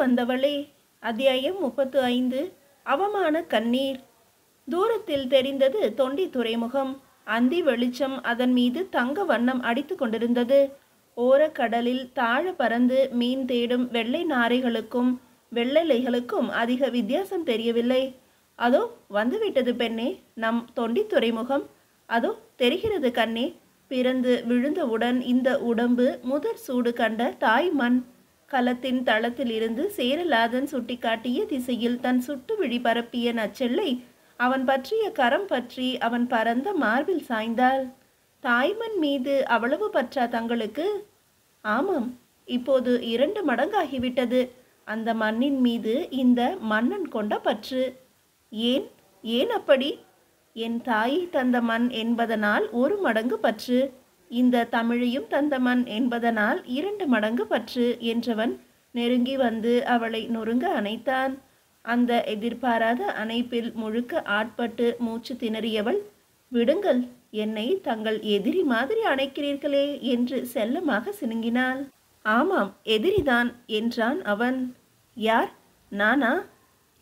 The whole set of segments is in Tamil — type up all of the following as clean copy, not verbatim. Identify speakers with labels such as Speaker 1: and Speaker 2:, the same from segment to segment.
Speaker 1: வந்தவளே. அத்தியாயம் 35. அவமான கண்ணீர். தூரத்தில் தெரிந்தது தொண்டி துறைமுகம். அந்தி வெளிச்சம் அதன் மீது தங்க வண்ணம் அடித்து கொண்டிருந்தது. ஓரக்கடலில் தாழ பறந்து மீன் தேடும் வெள்ளை நாரைகளுக்கும் வெள்ளலைகளுக்கும் அதிக வித்தியாசம் தெரியவில்லை. அதோ வந்துவிட்டது பெண்ணே நம் தொண்டி துறைமுகம். அதோ தெரிகிறது கண்ணே. பிறந்து விழுந்தவுடன் இந்த உடம்பு முதற் சூடு கண்ட தாய் மண். களத்தின் தளத்தில் இருந்து சேரலாதன் சுட்டிக்காட்டிய திசையில் தன் சுட்டு விழி பரப்பிய நச்செல்லை அவன் பற்றிய கரம் பற்றி அவன் பரந்த மார்பில் சாய்ந்தாள். தாய்மண் மீது அவ்வளவு பற்றா தங்களுக்கு? ஆமாம், இப்போது 2 மடங்காகிவிட்டது அந்த மண்ணின் மீது இந்த மன்னன் கொண்ட பற்று. ஏன் ஏன் அப்படி? என் தாயை தந்த மண் என்பதனால் 1 மடங்கு பற்று, இந்த தமிழையும் தந்த மண் என்பதனால் 2 மடங்கு பற்று என்றவன் நெருங்கி வந்து அவளை நொறுங்க அணைத்தான். அந்த எதிர்பாராத அணைப்பில் முழுக்க ஆட்பட்டு மூச்சு திணறியவள், விடுங்கள், என்னை தங்கள் எதிரி மாதிரி அணைக்கிறீர்களே என்று செல்லமாக சினுங்கினாள். ஆமாம், எதிரிதான் என்றான் அவன். யார்? நானா?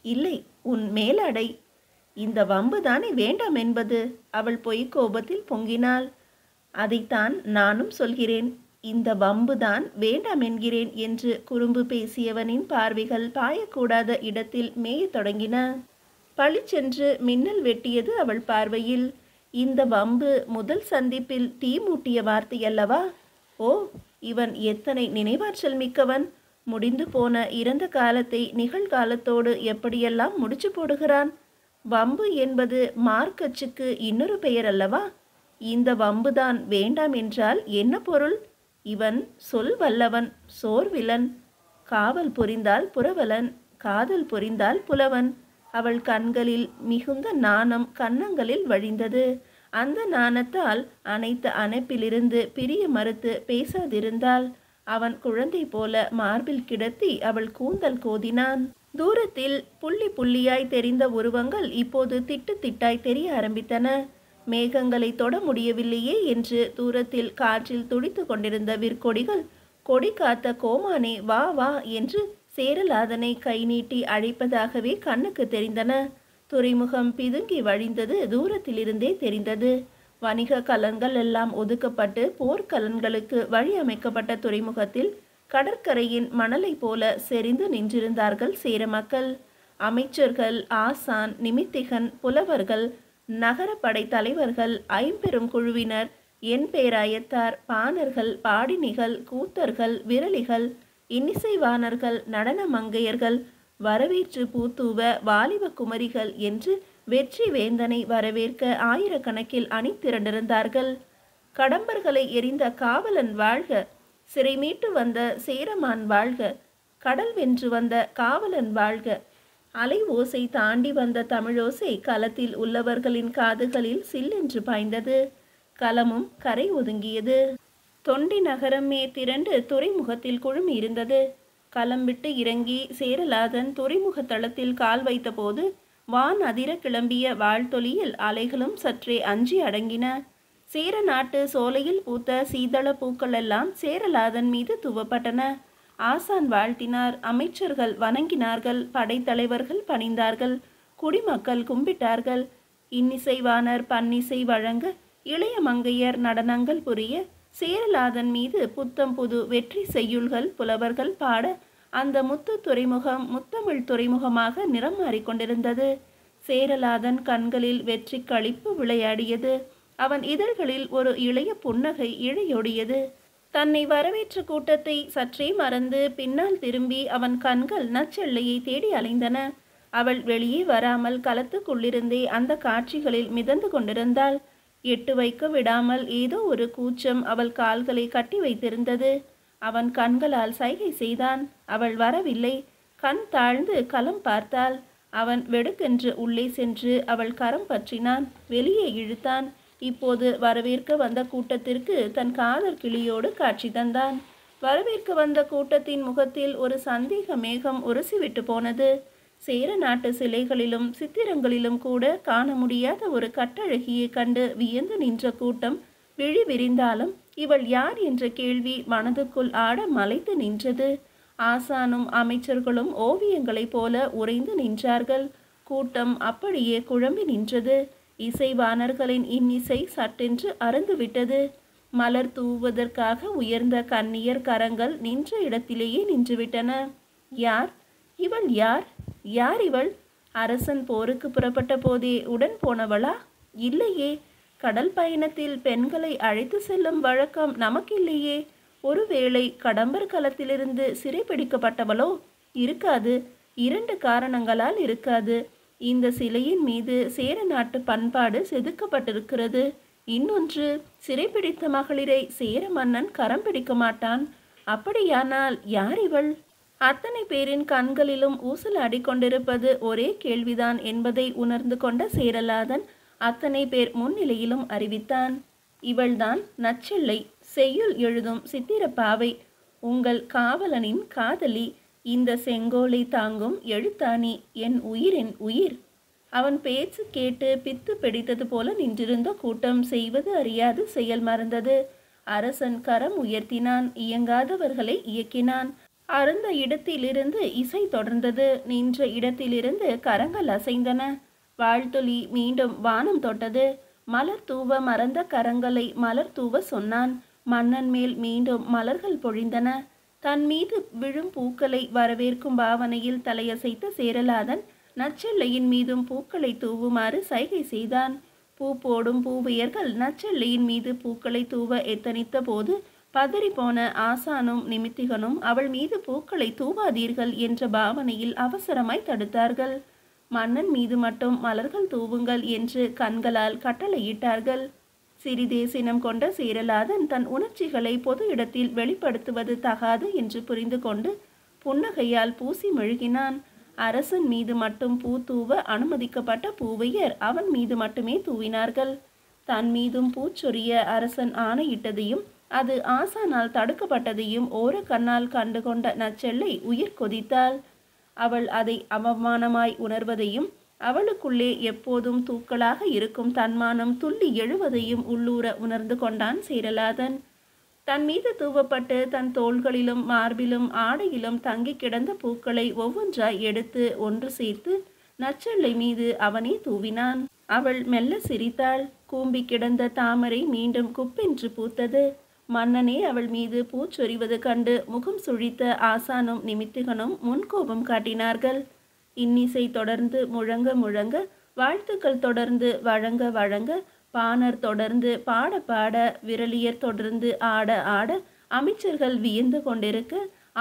Speaker 1: இல்லை, உன் மேலடை. இந்த வம்புதானே வேண்டாம் என்பது. அவள் பொய் கோபத்தில் பொங்கினாள். அதைத்தான் நானும் சொல்கிறேன். இந்த வம்புதான் வேண்டாம் என்கிறேன் என்று குறும்பு பேசியவனின் பார்வைகள் பாயக்கூடாத இடத்தில் மேயத் தொடங்கின. பளிச்சென்று மின்னல் வெட்டியது அவள் பார்வையில். இந்த வம்பு முதல் சந்திப்பில் தீ மூட்டிய வார்த்தையல்லவா? ஓ, இவன் எத்தனை நினைவாற்றல் மிக்கவன்! முடிந்து போன இறந்த காலத்தை நிகழ்காலத்தோடு எப்படியெல்லாம் முடிச்சு போடுகிறான். வம்பு என்பது மார்க்கச்சுக்கு இன்னொரு பெயர் அல்லவா? இந்த வம்புதான் வேண்டாம் என்றால் என்ன பொருள்? இவன் சொல் வல்லவன், சோர்விலன். காவல் புரிந்தால் புரவலன், காதல் புரிந்தால் புலவன். அவள் கண்களில் மிகுந்த நாணம் கன்னங்களில் வழிந்தது. அந்த நாணத்தால் அனைத்த அணைப்பிலிருந்து பிரிய மறுத்து பேசாதிருந்தாள். அவன் குழந்தை போல மார்பில் கிடத்தி அவள் கூந்தல் கோதினான். தூரத்தில் புள்ளி புள்ளியாய் தெரிந்த உருவங்கள் இப்போது திட்டு திட்டாய் தெரிய ஆரம்பித்தன. மேகங்களை தொட முடியவில்லையே என்று தூரத்தில் காற்றில் துடித்து கொண்டிருந்த விற்கொடிகள், கொடி காத்த கோமானே வா வா என்று சேரலாதனை கை நீட்டி அழைப்பதாகவே கண்ணுக்கு தெரிந்தன. துறைமுகம் பிதுங்கி வழிந்தது தூரத்திலிருந்தே தெரிந்தது. வணிக கலன்கள் எல்லாம் ஒதுக்கப்பட்டு போர்க்கலன்களுக்கு வழி அமைக்கப்பட்ட துறைமுகத்தில் கடற்கரையின் மணலை போல செறிந்து நின்றிருந்தார்கள் சேர மக்கள். அமைச்சர்கள், ஆசான், நிமித்திகன், புலவர்கள், நகரப்படை தலைவர்கள், ஐம்பெரும் குழுவினர், என் பேராயத்தார், பாணர்கள், பாடினிகள், கூத்தர்கள், விரலிகள், இன்னிசைவாணர்கள், நடன மங்கையர்கள், வரவேற்று பூத்தூவ வாலிப குமரிகள் என்று வெற்றி வேந்தனை வரவேற்க ஆயிரக்கணக்கில் அணி திரண்டிருந்தார்கள். கடம்பர்களை எரிந்த காவலன் வாழ்க, சிறை மீட்டு வந்த சேரமான் வாழ்க, கடல் வென்று வந்த காவலன் வாழ்க. அலை ஓசை தாண்டி வந்த தமிழோசை களத்தில் உள்ளவர்களின் காதுகளில் சில்லென்று பாய்ந்தது. களமும் கரை ஒதுங்கியது. தொண்டி நகரமே திரண்டு துறைமுகத்தில் குழுமி இருந்தது. களம் விட்டு இறங்கி சேரலாதன் துறைமுக தளத்தில் கால் வைத்த போது வான் அதிர கிளம்பிய வாழ்த்தொலியில் அலைகளும் சற்றே அஞ்சி அடங்கின. சேர நாட்டு சோலையில் பூத்த சீதள பூக்கள் எல்லாம் சேரலாதன் மீது துவப்பட்டன. ஆசான் வாழ்த்தினார், அமைச்சர்கள் வணங்கினார்கள், படைத்தலைவர்கள் பணிந்தார்கள், குடிமக்கள் கும்பிட்டார்கள். இன்னிசைவாணர் பன்னிசை வழங்க, இளைய மங்கையர் நடனங்கள் புரிய, சேரலாதன் மீது புத்தம் புது வெற்றி செய்யுள்கள் புலவர்கள் பாட அந்த முத்து துறைமுகம் முத்தமிழ் துறைமுகமாக நிறம் மாறிக்கொண்டிருந்தது. சேரலாதன் கண்களில் வெற்றி களிப்பு விளையாடியது. அவன் இதழ்களில் ஒரு இளைய புன்னகை இழையொடியது. தன்னை வரவேற்ற கூட்டத்தை சற்றே மறந்து பின்னால் திரும்பி அவன் கண்கள் நச்செல்லையை தேடி அலைந்தன. அவள் வெளியே வராமல் களத்துக்குள்ளிருந்தே அந்த காட்சிகளில் மிதந்து கொண்டிருந்தாள். எட்டு வைக்க விடாமல் ஏதோ ஒரு கூச்சம் அவள் கால்களை கட்டி வைத்திருந்தது. அவன் கண்களால் சைகை செய்தான். அவள் வரவில்லை. கண் தாழ்ந்து களம் பார்த்தாள். அவன் வெடுக்கென்று உள்ளே சென்று அவள் கரம் பற்றினான், வெளியே இழுத்தான். இப்போது வரவேற்க வந்த கூட்டத்திற்கு தன் காதல் கிளியோடு காட்சி தந்தான். வரவேற்க வந்த கூட்டத்தின் முகத்தில் ஒரு சந்தேக மேகம் உரசிவிட்டு போனது. சேர நாட்டு சிலைகளிலும் சித்திரங்களிலும் கூட காண முடியாத ஒரு கட்டழகியை கண்டு வியந்து நின்ற கூட்டம் விழி விரிந்தாலும் இவள் யார் என்ற கேள்வி மனதுக்குள் ஆட மலைத்து நின்றது. ஆசானும் அமைச்சர்களும் ஓவியங்களைப் போல உறைந்து நின்றார்கள். கூட்டம் அப்படியே குழம்பி நின்றது. இசைவாணர்களின் இன்னிசை சட்டென்று அறுந்துவிட்டது. மலர் தூவுவதற்காக உயர்ந்த கன்னியர் கரங்கள் நின்ற இடத்திலேயே நின்றுவிட்டன. யார் இவள்? யார் யார் இவள்? அரசன் போருக்கு புறப்பட்ட போதே உடன் போனவளா? இல்லையே. கடல் பயணத்தில் பெண்களை அழைத்து செல்லும் வழக்கம் நமக்கில்லையே. ஒருவேளை கடம்பர் களத்திலிருந்து சிறைப்பிடிக்கப்பட்டவளோ? இருக்காது. 2 காரணங்களால் இருக்காது. இந்த சிலையின் மீது சேர நாட்டு பண்பாடு செதுக்கப்பட்டிருக்கிறது. இன்னொன்று, சிறைப்பிடித்த மகளிரை சேர மன்னன் கரம் பிடிக்க மாட்டான். அப்படியானால் யார் இவள்? அத்தனை பேரின் கண்களிலும் ஊசலாடி கொண்டிருப்பது ஒரே கேள்விதான் என்பதை உணர்ந்து கொண்ட சேரலாதன் அத்தனை பேர் முன்னிலையிலும் அறிவித்தான். இவள்தான் நச்செல்லை, செய்யுள் எழுதும் சித்திரப்பாவை, உங்கள் காவலனின் காதலி, இந்த செங்கோலை தாங்கும் எழுத்தாணி, என் உயிரின் உயிர். அவன் பேச்சு கேட்டு பித்து பிடித்தது போல நின்றிருந்த கூட்டம் செய்வது அறியாது செயல் மறந்தது. அரசன் கரம் உயர்த்தினான். இயங்காதவர்களை இயக்கினான். அருந்த இடத்திலிருந்து இசை தொடர்ந்தது. நின்ற இடத்திலிருந்து கரங்கள் அசைந்தன. வாழ்த்துளி மீண்டும் வானம் தொட்டது. மலர் தூவ மறந்த கரங்களை மலர் தூவ சொன்னான். மன்னன் மேல் மீண்டும் மலர்கள் பொழிந்தன. தன் மீது விழும் பூக்களை வரவேற்கும் பாவனையில் தலையசைத்த சேரலாதன் நச்செல்லையின் மீதும் பூக்களை தூவுமாறு சைகை செய்தான். பூ போடும் பூவையர்கள் நச்செல்லையின் மீது பூக்களை தூவ எத்தனித்த போது பதறிப்போன ஆசானும் நிமித்திகனும் அவள் மீது பூக்களை தூவாதீர்கள் என்ற பாவனையில் அவசரமாய் தடுத்தார்கள். மன்னன் மீது மட்டும் மலர்கள் தூவுங்கள் என்று கண்களால் கட்டளையிட்டார்கள். சிறிதே சினம் கொண்ட சேரலாதன் தன் உணர்ச்சிகளை பொது இடத்தில் வெளிப்படுத்துவது தகாது என்று புரிந்து கொண்டு புன்னகையால் பூசி மெழுகினான். அரசன் மீது மட்டும் பூ தூவ அனுமதிக்கப்பட்ட பூவையர் அவன் மீது மட்டுமே தூவினார்கள். தன் மீதும் பூச்சொரிய அரசன் ஆணையிட்டதையும் அது ஆசானால் தடுக்கப்பட்டதையும் ஓர கண்ணால் கண்டுகொண்ட நச்செல்லை உயிர் கொதித்தாள். அவள் அதை அவமானமாய் உணர்வதையும் அவளுக்குள்ளே எப்போதும் தூக்கலாக இருக்கும் தன்மானம் துள்ளி எழுவதையும் உள்ளூர உணர்ந்து கொண்டான் சேரலாதன். தன் மீது தூவப்பட்டு தன் தோள்களிலும் மார்பிலும் ஆடையிலும் தங்கி கிடந்த பூக்களை ஒவ்வொன்றாய் எடுத்து ஒன்று சேர்த்து நச்செல்லை மீது அவனே தூவினான். அவள் மெல்ல சிரித்தாள். கூம்பி கிடந்த தாமரை மீண்டும் குப்பென்று பூத்தது. மன்னனே அவள் மீது பூச்சொரிவது கண்டு முகம் சுழித்த ஆசானும் நிமித்திகனும் முன்கோபம் காட்டினார்கள். இன்னிசை தொடர்ந்து முழங்க முழங்க, வாழ்த்துக்கள் தொடர்ந்து வழங்க வழங்க, பாணர் தொடர்ந்து பாட பாட, விரலியர் தொடர்ந்து ஆட ஆட, அமைச்சர்கள் வியந்து கொண்டிருக்க,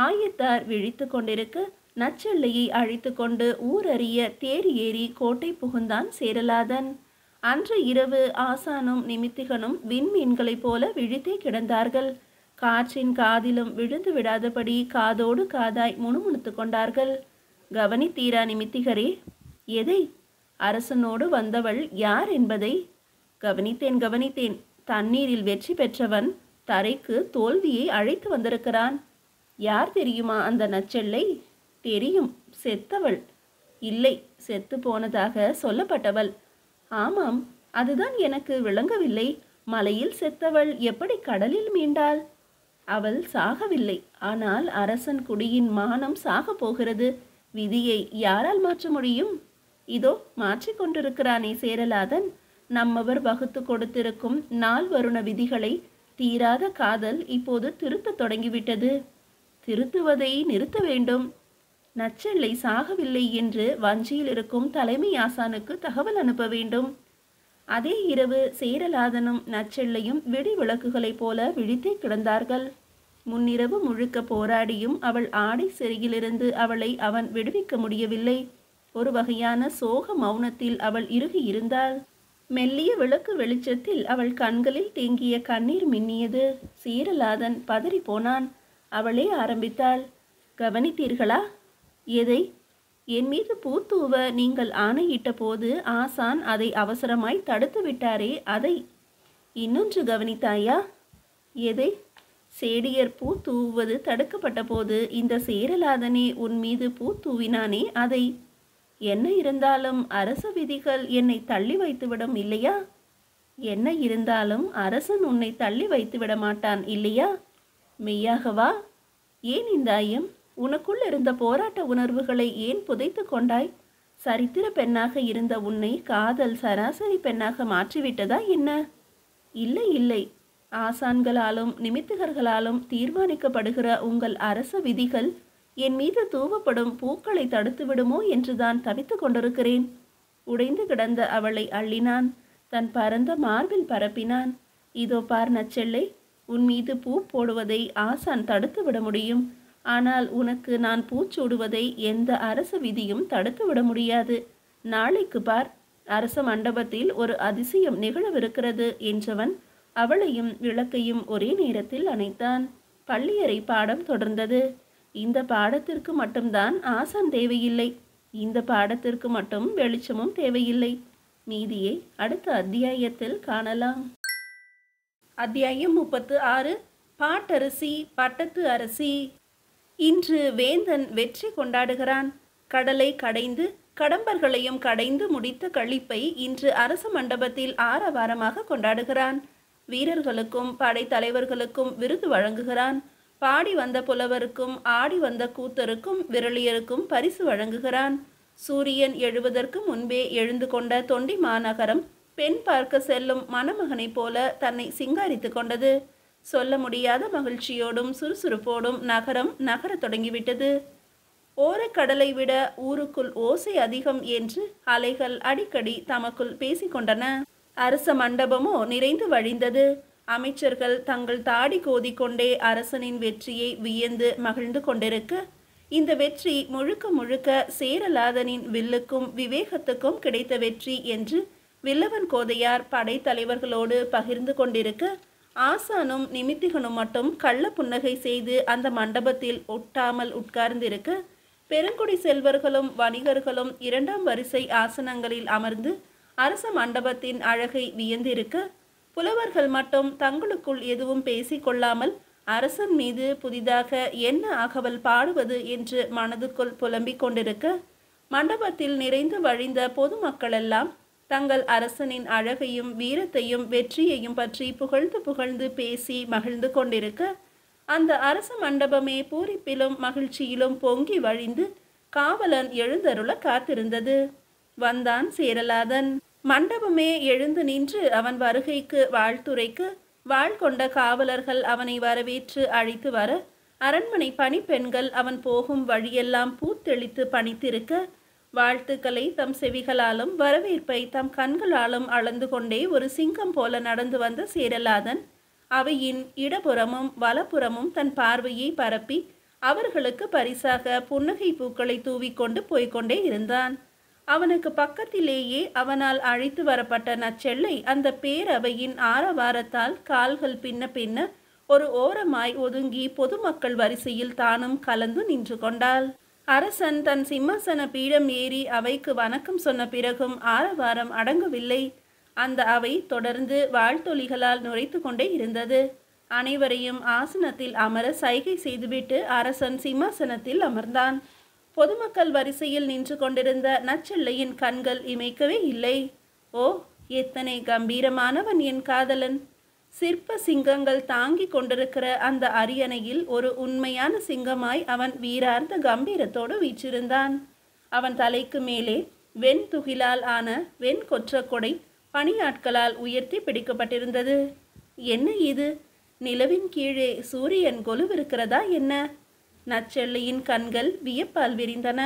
Speaker 1: ஆயத்தார் விழித்து கொண்டிருக்க, நச்செல்லையை அழைத்து கொண்டு ஊரறிய தேர் ஏறி கோட்டை புகுந்தான் சேரலாதன். அன்று இரவு ஆசானும் நிமித்திகனும் விண்மீன்களைப் போல விழித்தே கிடந்தார்கள். காற்றின் காதிலும் விழுந்து விடாதபடி காதோடு காதாய் முணுமுணுத்து கொண்டார்கள். கவனித்தீரா நிமித்திகரே? எதை? அரசனோடு வந்தவள் யார் என்பதை? கவனித்தேன் கவனித்தேன். தண்ணீரில் வெற்றி பெற்றவன் தரைக்கு தோல்வியை அழைத்து வந்திருக்கிறான். யார் தெரியுமா அந்த நச்செல்லை? தெரியும், செத்தவள். இல்லை, செத்து போனதாக சொல்லப்பட்டவள். ஆமாம், அதுதான் எனக்கு விளங்கவில்லை. மலையில் செத்தவள் எப்படி கடலில் மீண்டாள்? அவள் சாகவில்லை. ஆனால் அரசன் குடியின் மானம் சாக போகிறது. விதியை யாரால் மாற்ற முடியும்? இதோ மாற்றிக்கொண்டிருக்கிறானே சேரலாதன். நம்மவர் வகுத்து கொடுத்திருக்கும் 4 வருண விதிகளை தீராத காதல் இப்போது திருத்தத் தொடங்கிவிட்டது. திருத்துவதை நிறுத்த வேண்டும். நச்செல்லை சாகவில்லை என்று வஞ்சியில் இருக்கும் தலைமை ஆசானுக்கு தகவல் அனுப்ப வேண்டும். அதே இரவு சேரலாதனும் நச்செல்லையும் விடி விளக்குகளைப் போல விழித்தே கிடந்தார்கள். முன்னிரவு முழுக்க போராடியும் அவள் ஆடை சிறையிலிருந்து அவளை அவன் விடுவிக்க முடியவில்லை. ஒரு வகையான சோக மௌனத்தில் அவள் இறுகி இருந்தாள். மெல்லிய விளக்கு வெளிச்சத்தில் அவள் கண்களில் தேங்கிய கண்ணீர் மின்னியது. சேரலாதன் பதறி போனான். அவளே ஆரம்பித்தாள். கவனித்தீர்களா? எதை? என் மீது பூத்தூவ நீங்கள் ஆணையிட்ட போது ஆசான் அதை அவசரமாய் தடுத்து விட்டாரே, அதை. இன்னொன்று கவனித்தாயா? எதை? சேடியர் பூ தூவுவது தடுக்கப்பட்ட போது இந்த சேரலாதனே உன் மீது பூ தூவினானே, அதை. என்ன இருந்தாலும் அரச விதிகள் என்னை தள்ளி வைத்துவிடும் இல்லையா? என்ன இருந்தாலும் அரசன் உன்னை தள்ளி வைத்து விட மாட்டான் இல்லையா? மெய்யாகவா? ஏன் இந்த ஐயம்? உனக்குள் இருந்த போராட்ட உணர்வுகளை ஏன் புதைத்து கொண்டாய்? சரித்திர பெண்ணாக இருந்த உன்னை காதல் சராசரி பெண்ணாக மாற்றிவிட்டதா என்ன? இல்லை இல்லை, ஆசான்களாலும் நிமித்தகர்களாலும் தீர்மானிக்கப்படுகிற உங்கள் அரச விதிகள் என் மீது தூவப்படும் பூக்களை தடுத்து விடுமோ என்றுதான் தவித்து கொண்டிருக்கிறேன். உடைந்து கிடந்த அவளை அள்ளினான், தன் பரந்த மார்பில் பரப்பினான். இதோ பார் நச்செல்லை, உன் மீது பூ போடுவதை ஆசான் தடுத்து விட முடியும். ஆனால் உனக்கு நான் பூச்சூடுவதை எந்த அரச விதியும் தடுத்து விட முடியாது. நாளைக்கு பார், அரச மண்டபத்தில் ஒரு அதிசயம் நிகழவிருக்கிறது என்றவன் அவளையும் விளக்கையும் ஒரே நேரத்தில் அணைத்தான். பள்ளியறை பாடம் தொடர்ந்தது. இந்த பாடத்திற்கு மட்டும்தான் ஆசான் தேவையில்லை, இந்த பாடத்திற்கு மட்டும் வெளிச்சமும் தேவையில்லை. மீதியை அடுத்த அத்தியாயத்தில் காணலாம். அத்தியாயம் 36. பாட்டரசி பட்டத்து அரசி. இன்று வேந்தன் வெற்றி கொண்டாடுகிறான். கடலை கடைந்து கடம்பர்களையும் கடைந்து முடித்த களிப்பை இன்று அரச மண்டபத்தில் ஆரவாரமாக கொண்டாடுகிறான். வீரர்களுக்கும் படைத்தலைவர்களுக்கும் விருது வழங்குகிறான். பாடி வந்த புலவருக்கும் ஆடி வந்த கூத்தருக்கும் விரலியருக்கும் பரிசு வழங்குகிறான். சூரியன் எழுவதற்கு முன்பே எழுந்து கொண்ட தொண்டி மாநகரம் பெண் பார்க்க செல்லும் மணமகனைப் போல தன்னை சிங்காரித்து கொண்டது. சொல்ல முடியாத மகிழ்ச்சியோடும் சுறுசுறுப்போடும் நகரம் நகரத் தொடங்கிவிட்டது. ஓரக்கடலை விட ஊருக்குள் ஓசை அதிகம் என்று அலைகள் அடிக்கடி தமக்குள் பேசிக்கொண்டன. அரச மண்டபமோ நிறைந்து வழிந்தது. அமைச்சர்கள் தங்கள் தாடி கோதிக்கொண்டே அரசனின் வெற்றியை வியந்து மகிழ்ந்து கொண்டிருக்க, இந்த வெற்றி முழுக்க முழுக்க சேரலாதனின் வில்லுக்கும் விவேகத்துக்கும் கிடைத்த வெற்றி என்று வில்லவன் கோதையார் படைத்தலைவர்களோடு பகிர்ந்து கொண்டிருக்க, ஆசானும் நிமித்திகனும் மட்டும் கள்ள புன்னகை செய்து அந்த மண்டபத்தில் ஒட்டாமல் உட்கார்ந்திருக்க, பெருங்குடி செல்வர்களும் வணிகர்களும் 2ஆம் வரிசை ஆசனங்களில் அமர்ந்து அரச மண்டபத்தின் அழகை வியந்திருக்க, புலவர்கள் மட்டும் தங்களுக்குள் எதுவும் பேசிக்கொள்ளாமல் அரசன் மீது புதிதாக என்ன அகவல் பாடுவது என்று மனதுக்குள் புலம்பிக் கொண்டிருக்க, மண்டபத்தில் நிறைந்து வழிந்த பொதுமக்களெல்லாம் தங்கள் அரசனின் அழகையும் வீரத்தையும் வெற்றியையும் பற்றி புகழ்ந்து புகழ்ந்து பேசி மகிழ்ந்து கொண்டிருக்க, அந்த அரச மண்டபமே பூரிப்பிலும் மகிழ்ச்சியிலும் பொங்கி வழிந்து காவலன் எழுந்தருள காத்திருந்தது. வந்தான் சேரலாதன். மண்டபமே எழுந்து நின்று அவன் வருகைக்கு வாழ்த்துரைக்க, வாழ் கொண்ட காவலர்கள் அவனை வரவேற்று அழைத்து வர, அரண்மனை பணிப்பெண்கள் அவன் போகும் வழியெல்லாம் பூத்தெளித்து பணித்திருக்க, வாழ்த்துக்களை தம் செவிகளாலும் வரவேற்பை தம் கண்களாலும் அளந்து கொண்டே ஒரு சிங்கம் போல நடந்து வந்த சேரலாதன் அவையின் இடப்புறமும் வலப்புறமும் தன் பார்வையை பரப்பி அவர்களுக்கு பரிசாக புன்னகை பூக்களை தூவிக்கொண்டு போய்கொண்டே இருந்தான். அவனுக்கு பக்கத்திலேயே அவனால் அழைத்து வரப்பட்ட நச்செல்லை அந்த பேரவையின் ஆரவாரத்தால் கால்கள் பின்ன பின்ன ஒரு ஓரமாய் ஒதுங்கி பொதுமக்கள் வரிசையில் தானும் கலந்து நின்று கொண்டாள். அரசன் தன் சிம்மாசன பீடம் ஏறி அவைக்கு வணக்கம் சொன்ன பிறகும் ஆரவாரம் அடங்கவில்லை. அந்த அவை தொடர்ந்து வாழ்த்தொலிகளால் நுரைத்து கொண்டே இருந்தது. அனைவரையும் ஆசனத்தில் அமர சைகை செய்துவிட்டு அரசன் சிம்மாசனத்தில் அமர்ந்தான். பொதுமக்கள் வரிசையில் நின்று கொண்டிருந்த நச்செல்லையின் கண்கள் இமைக்கவே இல்லை. ஓ, எத்தனை கம்பீரமானவன் என் காதலன்! சிற்ப சிங்கங்கள் தாங்கி கொண்டிருக்கிற அந்த அரியணையில் ஒரு உண்மையான சிங்கமாய் அவன் வீரார்ந்த கம்பீரத்தோடு வீற்றிருந்தான். அவன் தலைக்கு மேலே வெண் துகிலால் ஆன வெண் கொற்ற கொடை பணியாட்களால் உயர்த்தி பிடிக்கப்பட்டிருந்தது. என்ன இது? நிலவின் கீழே சூரியன் கொலுவிருக்கிறதா என்ன? நச்செல்லையின் கண்கள் வியப்பால் விரிந்தன.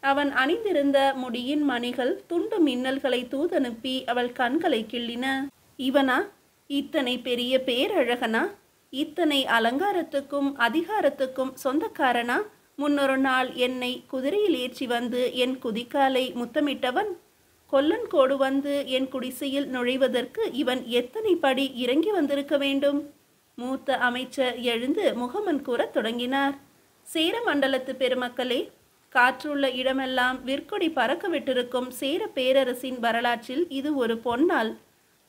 Speaker 1: அவன் அணிந்திருந்த முடியின் மணிகள் துண்டு மின்னல்களை தூதனுப்பி அவள் கண்களை கிள்ளின. இவனா? இத்தனை பெரிய பேரழகனா? இத்தனை அலங்காரத்துக்கும் அதிகாரத்துக்கும் சொந்தக்காரனா? முன்னொரு நாள் என்னை குதிரையில் ஏற்றி வந்து என் குதிக்காலை முத்தமிட்டவன். கொல்லன்கோடு வந்து என் குடிசையில் நுழைவதற்கு இவன் எத்தனை படி இறங்கி வந்திருக்க வேண்டும்? மூத்த அமைச்சர் எழுந்து முகமன் கூறத் தொடங்கினார். சேர மண்டலத்து பெருமக்களே, காற்றுள்ள இடமெல்லாம் விற்கொடி பறக்க விட்டிருக்கும் சேர பேரரசின் வரலாற்றில் இது ஒரு பொன்னாள்.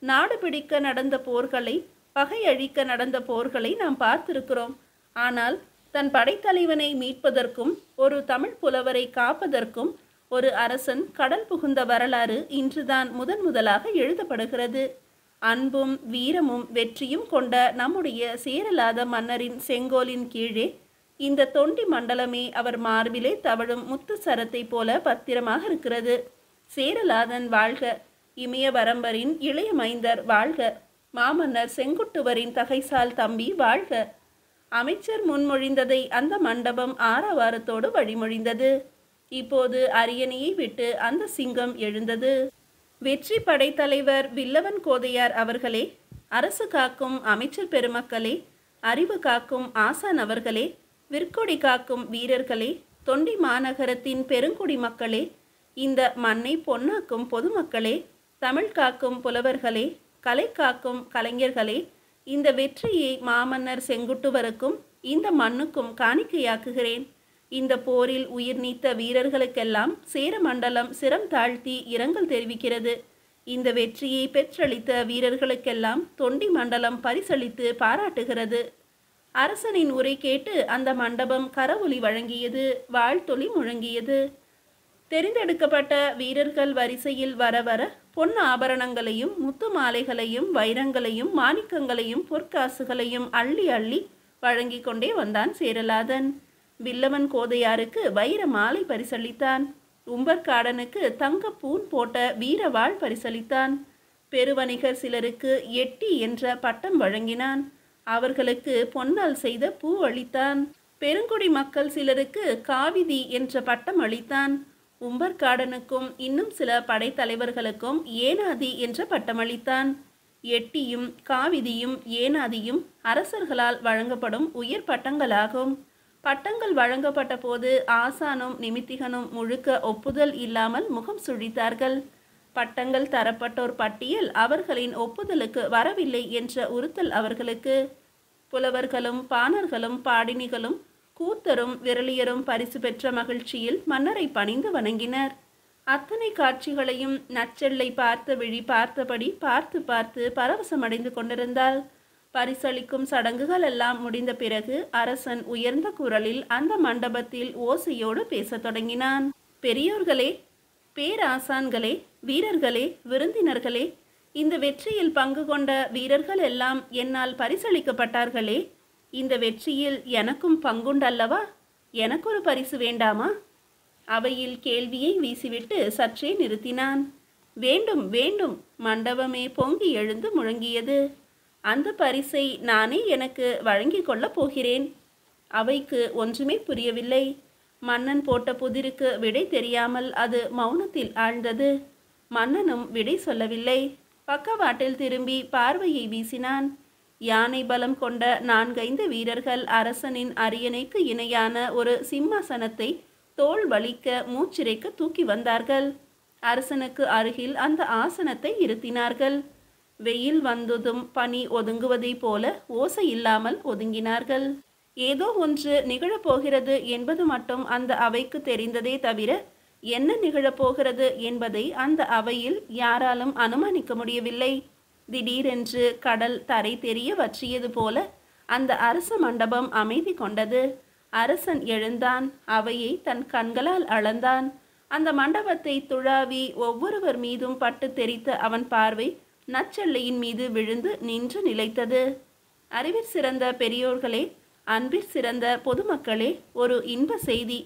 Speaker 1: நாடு பிடிக்க நடந்த போர்களை, பகை அழிக்க நடந்த போர்களை நாம் பார்த்திருக்கிறோம். ஆனால் தன் படைத்தலைவனை மீட்பதற்கும் ஒரு தமிழ் புலவரை காப்பதற்கும் ஒரு அரசன் கடல் புகுந்த வரலாறு இன்றுதான் முதலாக எழுதப்படுகிறது. அன்பும் வீரமும் வெற்றியும் கொண்ட நம்முடைய சேரலாத மன்னரின் செங்கோலின் கீழே இந்த தொண்டி மண்டலமே அவர் மார்பிலே தவழும் முத்து சரத்தை போல பத்திரமாக இருக்கிறது. சேரலாதன் வாழ்க! இமய வரம்பரின் இளைய மைந்தர் வாழ்க! மாமன்னர் செங்குட்டுவரின் தகைசால் தம்பி வாழ்க! அமைச்சர் முன்மொழிந்ததை அந்த மண்டபம் ஆரவாரத்தோடு வழிமொழிந்தது. இப்போது அரியணையை விட்டு அந்த சிங்கம் எழுந்தது. வெற்றி படைத்தலைவர் வில்லவன் கோதையார் அவர்களே, அரசு காக்கும் அமைச்சர் பெருமக்களே, அறிவு காக்கும் ஆசான் அவர்களே, விற்கொடி காக்கும் வீரர்களே, தொண்டி மாநகரத்தின் பெருங்குடி மக்களே, இந்த மண்ணை பொன்னாக்கும் பொதுமக்களே, தமிழ் காக்கும் புலவர்களே, கலை காக்கும் கலைஞர்களே, இந்த வெற்றியை மாமன்னர் செங்குட்டுவருக்கும் இந்த மண்ணுக்கும் காணிக்கையாக்குகிறேன். இந்த போரில் உயிர் நீத்த வீரர்களுக்கெல்லாம் சேர மண்டலம் சிரம் தாழ்த்தி இரங்கல் தெரிவிக்கிறது. இந்த வெற்றியை பெற்றளித்த வீரர்களுக்கெல்லாம் தொண்டி மண்டலம் பரிசளித்து பாராட்டுகிறது. அரசனின் உரை கேட்டு அந்த மண்டபம் கரவொலி வழங்கியது, வாழ்த்தொலி முழங்கியது. தெரிந்தெடுக்கப்பட்ட வீரர்கள் வரிசையில் வர வர பொன் ஆபரணங்களையும் முத்து மாலைகளையும் வைரங்களையும் மாணிக்கங்களையும் பொற்காசுகளையும் அள்ளி அள்ளி வழங்கி கொண்டே வந்தான் சேரலாதன். வில்லவன் கோதையாருக்கு வைர மாலை பரிசளித்தான். உம்பர்காடனுக்கு தங்க பூன் போட்ட வீரவாள் பரிசளித்தான். பெருவணிகர் சிலருக்கு எட்டி என்ற பட்டம் வழங்கினான். அவர்களுக்கு பொன்னால் செய்த பூ அளித்தான். பெருங்குடி மக்கள் சிலருக்கு காவிதி என்ற பட்டம் அளித்தான். உம்பர்காடனுக்கும் இன்னும் சில படைத்தலைவர்களுக்கும் ஏனாதி என்ற பட்டம் அளித்தான். எட்டியும் காவிதியும் ஏனாதியும் அரசர்களால் வழங்கப்படும் உயர் பட்டங்களாகும். பட்டங்கள் வழங்கப்பட்ட போது ஆசானும் நிமித்திகனும் முழுக்க ஒப்புதல் இல்லாமல் முகம் சுழித்தார்கள். பட்டங்கள் தரப்பட்டோர் பட்டியல் அவர்களின் ஒப்புதலுக்கு வரவில்லை என்ற உறுத்தல் அவர்களுக்கு. புலவர்களும் பாணர்களும் பாடினிகளும் கூத்தரும் விரலியரும் பரிசு பெற்ற மகிழ்ச்சியில் மன்னரை பணிந்து வணங்கினர். அத்தனை காட்சிகளையும் நச்செல்லை பார்த்த விழி பார்த்தபடி பார்த்து பார்த்து பரவசமடைந்து கொண்டிருந்தாள். பரிசளிக்கும் சடங்குகள் எல்லாம் முடிந்த பிறகு அரசன் உயர்ந்த குரலில் அந்த மண்டபத்தில் ஓசையோடு பேசத் தொடங்கினான். பெரியோர்களே, பேராசான்களே, வீரர்களே, விருந்தினர்களே, இந்த வெற்றியில் பங்கு கொண்ட வீரர்கள் எல்லாம் என்னால் பரிசளிக்கப்பட்டார்களே, இந்த வெற்றியில் எனக்கும் பங்குண்டல்லவா? எனக்கொரு பரிசு வேண்டாமா? அவையில் கேள்வியை வீசிவிட்டு சற்றே நிறுத்தினான். வேண்டும் வேண்டும், மண்டபமே பொங்கி எழுந்து முழங்கியது. அந்த பரிசை நானே எனக்கு வழங்கி கொள்ளப் போகிறேன். அவைக்கு ஒன்றுமே புரியவில்லை. மன்னன் போட்ட புதிருக்கு விடை தெரியாமல் அது மௌனத்தில் ஆழ்ந்தது. மன்னனும் விடை சொல்லவில்லை. பக்கவாட்டில் திரும்பி பார்வையை வீசினான். யானை பலம் கொண்ட 4-5 வீரர்கள் அரசனின் அரியணைக்கு இணையான ஒரு சிம்மாசனத்தை தோள் வலிக்க மூச்சிறைக்க தூக்கி வந்தார்கள். அரசனுக்கு அருகில் அந்த ஆசனத்தை இருத்தினார்கள். வெயில் வந்ததும் பனி ஒதுங்குவதைப் போல ஓசை இல்லாமல் ஒதுங்கினார்கள். ஏதோ ஒன்று நிகழப்போகிறது என்பது மட்டும் அந்த அவைக்கு தெரிந்ததே தவிர என்ன நிகழப்போகிறது என்பதை அந்த அவையில் யாராலும் அனுமானிக்க முடியவில்லை. திடீரென்று கடல் தரை தெரிய வற்றியது போல அந்த அரச மண்டபம் அமைதி கொண்டது. அரசன் எழுந்தான். அவையை தன் கண்களால் அளந்தான். அந்த மண்டபத்தை துழாவி ஒவ்வொருவர் மீதும் பட்டு தெரித்த அவன் பார்வை நச்செல்லையின் மீது விழுந்து நின்று நிலைத்தது. அறிவிற் சிறந்த பெரியோர்களே, அன்பிற் சிறந்த பொதுமக்களே, ஒரு இன்ப செய்தி.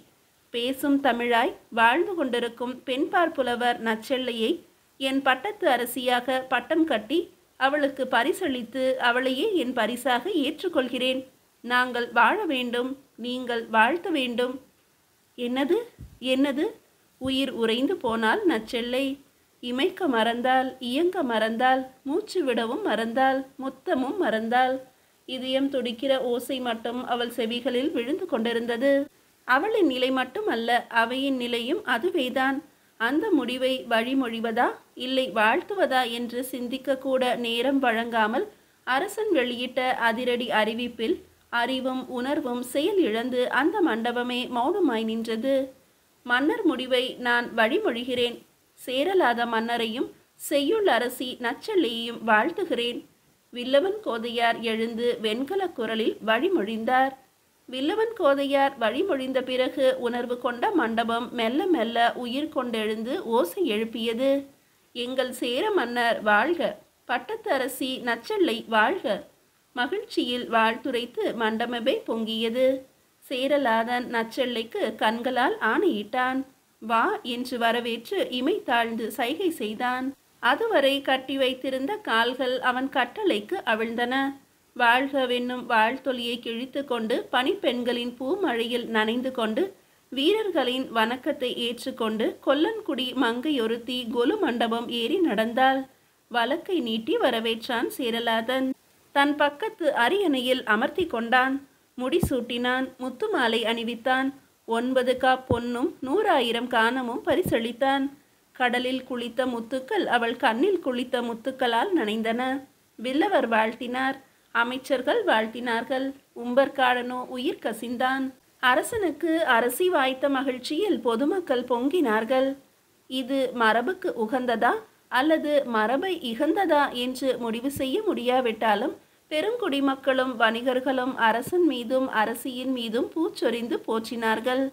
Speaker 1: பேசும் தமிழாய் வாழ்ந்து கொண்டிருக்கும் பெண்பார் புலவர் நச்செல்லையை என் பட்டத்து அரசியாக பட்டம் கட்டி அவளுக்கு பரிசளித்து அவளையே என் பரிசாக ஏற்றுக்கொள்கிறேன். நாங்கள் வாழ வேண்டும், நீங்கள் வாழ்த்த வேண்டும். என்னது என்னது? உயிர் உறைந்து போனால் நச்செல்லை. இமைக்க மறந்தால், இயங்க மறந்தால், மூச்சு விடவும் மறந்தால், முத்தமும் மறந்தால். இதயம் துடிக்கிற ஓசை மட்டும் அவள் செவிகளில் விழுந்து கொண்டிருந்தது. அவளின் நிலை மட்டும் அல்ல, அவையின் நிலையும் அதுவேதான். அந்த முடிவை வழிமொழிவதா இல்லை வாழ்த்துவதா என்று சிந்திக்க கூட நேரம் வழங்காமல் அரசன் வெளியிட்ட அதிரடி அறிவிப்பில் அறிவும் உணர்வும் செயல் இழந்து அந்த மண்டபமே மௌனமாய் நின்றது. மன்னர் முடிவை நான் வழிமொழிகிறேன். சேரலாத மன்னரையும் செய்யுள் அரசி நச்செல்லையையும் வாழ்த்துகிறேன். வில்லவன் கோதையார் எழுந்து வெண்கல குரலில் வழிமொழிந்தார். வில்லவன் கோதையார் வழிமொழிந்த பிறகு உணர்வு கொண்ட மண்டபம் மெல்ல மெல்ல உயிர் கொண்டெழுந்து ஓசை எழுப்பியது. எங்கள் சேர மன்னர் வாழ்க! பட்டத்தரசி நச்செல்லை வாழ்க! மகிழ்ச்சியில் வாழ்த்துரைத்து மண்டபமே பொங்கியது. சேரலாதன் நச்செல்லைக்கு கண்களால் ஆணையிட்டான். வா என்று வரவேற்று இமை தாழ்ந்து சைகை செய்தான். அதுவரை கட்டி வைத்திருந்த கால்கள் அவன் கட்டளைக்கு அவிழ்ந்தன. வாழ்கவென்னும் வாழ்த்தொலியை கிழித்து கொண்டு பனிப்பெண்களின் பூமழையில் நனைந்து கொண்டு வீரர்களின் வணக்கத்தை ஏற்றுக்கொண்டு கொல்லன்குடி மங்கையொருத்தி கொலு மண்டபம் ஏறி நடந்தாள். வழக்கை நீட்டி வரவேற்றான் சேரலாதன். தன் பக்கத்து அரியணையில் அமர்த்தி கொண்டான். முடிசூட்டினான். முத்து மாலை அணிவித்தான். 9 காப் பொன்னும் 100,000 காணமும் பரிசளித்தான். கடலில் குளித்த முத்துக்கள் அவள் கண்ணில் குளித்த முத்துக்களால் நனைந்தன. வில்லவர் வாழ்த்தினார். அமைச்சர்கள் வாழ்த்தினார்கள். உம்பர்காடனோ உயிர் கசிந்தான். அரசனுக்கு அரசி வாய்த்த மகிழ்ச்சியில் பொதுமக்கள் பொங்கினார்கள். இது மரபுக்கு உகந்ததா அல்லது மரபை இகந்ததா என்று முடிவு செய்ய முடியாவிட்டாலும் பெருங்குடிமக்களும் வணிகர்களும் அரசன் மீதும் அரசியின் மீதும் பூச்சொரிந்து போற்றினார்கள்.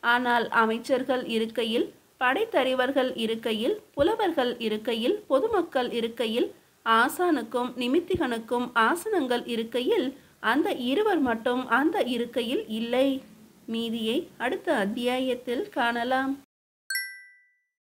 Speaker 1: ஆனால் அமைச்சர்கள் இருக்கையில், படைத்தறிவர்கள் இருக்கையில், புலவர்கள் இருக்கையில், பொதுமக்கள் இருக்கையில், ஆசானுக்கும் நிமித்திகனுக்கும் ஆசனங்கள் இருக்கையில் அந்த இருவர் மட்டும் அந்த இருக்கையில் இல்லை. மீதியை அடுத்த அத்தியாயத்தில் காணலாம்.